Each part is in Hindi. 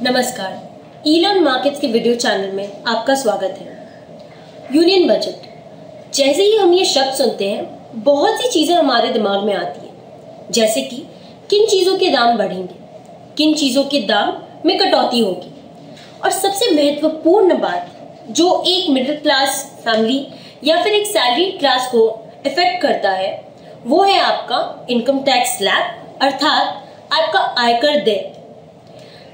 नमस्कार, ई-लर्न मार्केट्स के वीडियो चैनल में आपका स्वागत है। यूनियन बजट, जैसे ही हम ये शब्द सुनते हैं बहुत सी चीज़ें हमारे दिमाग में आती हैं, जैसे कि किन चीज़ों के दाम बढ़ेंगे, किन चीज़ों के दाम में कटौती होगी, और सबसे महत्वपूर्ण बात जो एक मिडिल क्लास फैमिली या फिर एक सैलरी क्लास को इफेक्ट करता है वो है आपका इनकम टैक्स स्लैब, अर्थात आपका आयकर देय।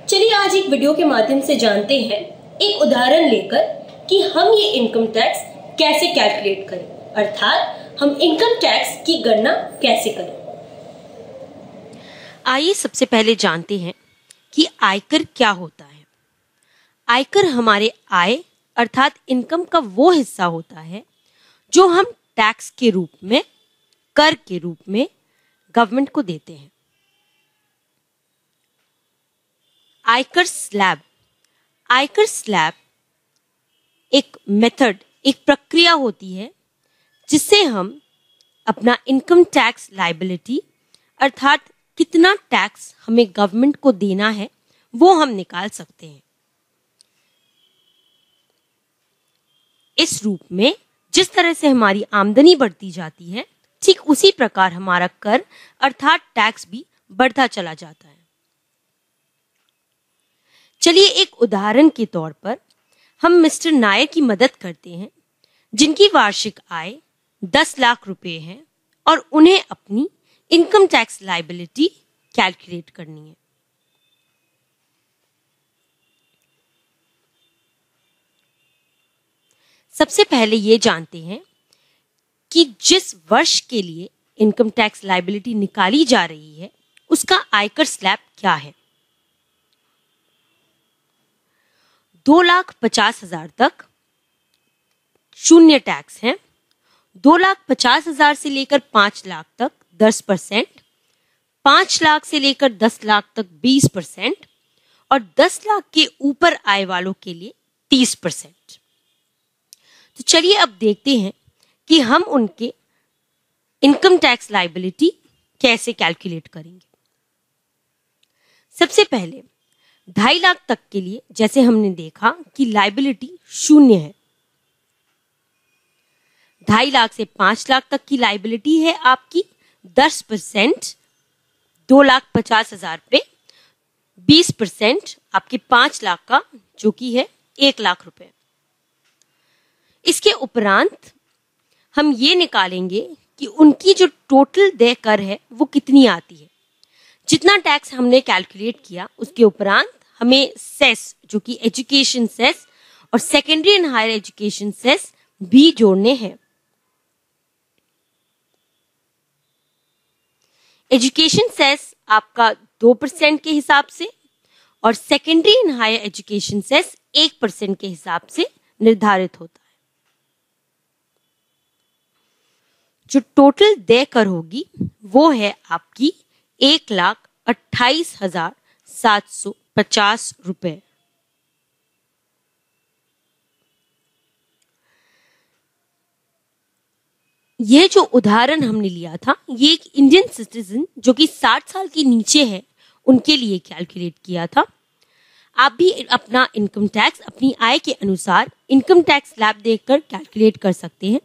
चलिए आज एक वीडियो के माध्यम से जानते हैं एक उदाहरण लेकर कि हम ये इनकम टैक्स कैसे कैलकुलेट करें, अर्थात हम इनकम टैक्स की गणना कैसे करें। आइए सबसे पहले जानते हैं कि आयकर क्या होता है। आयकर हमारे आय अर्थात इनकम का वो हिस्सा होता है जो हम टैक्स के रूप में, कर के रूप में गवर्नमेंट को देते हैं। आयकर स्लैब एक मेथड, एक प्रक्रिया होती है जिससे हम अपना इनकम टैक्स लायबिलिटी अर्थात कितना टैक्स हमें गवर्नमेंट को देना है वो हम निकाल सकते हैं। इस रूप में जिस तरह से हमारी आमदनी बढ़ती जाती है ठीक उसी प्रकार हमारा कर अर्थात टैक्स भी बढ़ता चला जाता है। चलिए एक उदाहरण के तौर पर हम मिस्टर नायर की मदद करते हैं जिनकी वार्षिक आय 10 लाख रुपए है और उन्हें अपनी इनकम टैक्स लायबिलिटी कैलकुलेट करनी है। सबसे पहले ये जानते हैं कि जिस वर्ष के लिए इनकम टैक्स लायबिलिटी निकाली जा रही है उसका आयकर स्लैब क्या है। 2,50,000 तक शून्य टैक्स है, 2,50,000 से लेकर 5 लाख तक 10%, 5 लाख से लेकर 10 लाख तक 20% और 10 लाख के ऊपर आय वालों के लिए 30%। तो चलिए अब देखते हैं कि हम उनके इनकम टैक्स लायबिलिटी कैसे कैलकुलेट करेंगे। सबसे पहले 2.5 लाख तक के लिए जैसे हमने देखा कि लायबिलिटी शून्य है। 2.5 लाख से 5 लाख तक की लायबिलिटी है आपकी 10%, 2,50,000 पे 20% आपके 5 लाख का जो कि है 1 लाख रुपए। इसके उपरांत हम ये निकालेंगे कि उनकी जो टोटल देय कर है वो कितनी आती है। जितना टैक्स हमने कैलकुलेट किया उसके उपरांत हमें सेस जो कि एजुकेशन सेस और secondary and higher education cess भी जोड़ने हैं। एजुकेशन सेस आपका 2% के हिसाब से और secondary and higher education cess 1% के हिसाब से निर्धारित होता है। जो टोटल देय कर होगी वो है आपकी 1,28,750 रुपए। यह जो उदाहरण हमने लिया था ये एक इंडियन सिटीजन जो कि 60 साल के नीचे है उनके लिए कैलकुलेट किया था। आप भी अपना इनकम टैक्स अपनी आय के अनुसार इनकम टैक्स स्लैब देखकर कैलकुलेट कर सकते हैं।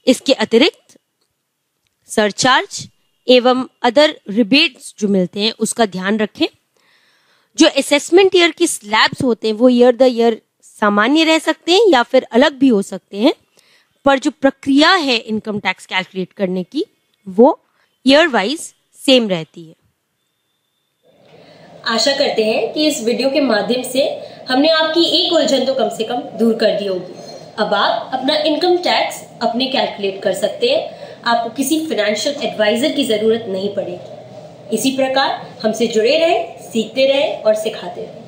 इसके अतिरिक्त सरचार्ज एवं अदर रिबेट्स जो मिलते हैं उसका ध्यान रखें। जो असेसमेंट ईयर के स्लैब्स होते हैं वो ईयर द ईयर सामान्य रह सकते हैं या फिर अलग भी हो सकते हैं, पर जो प्रक्रिया है इनकम टैक्स कैलकुलेट करने की वो ईयर वाइज सेम रहती है। आशा करते हैं कि इस वीडियो के माध्यम से हमने आपकी एक उलझन तो कम से कम दूर कर दी होगी। अब आप अपना इनकम टैक्स अपने कैलकुलेट कर सकते हैं, आपको किसी फाइनेंशियल एडवाइजर की जरूरत नहीं पड़ेगी। इसी प्रकार हमसे जुड़े रहें, सीखते रहें और सिखाते रहें।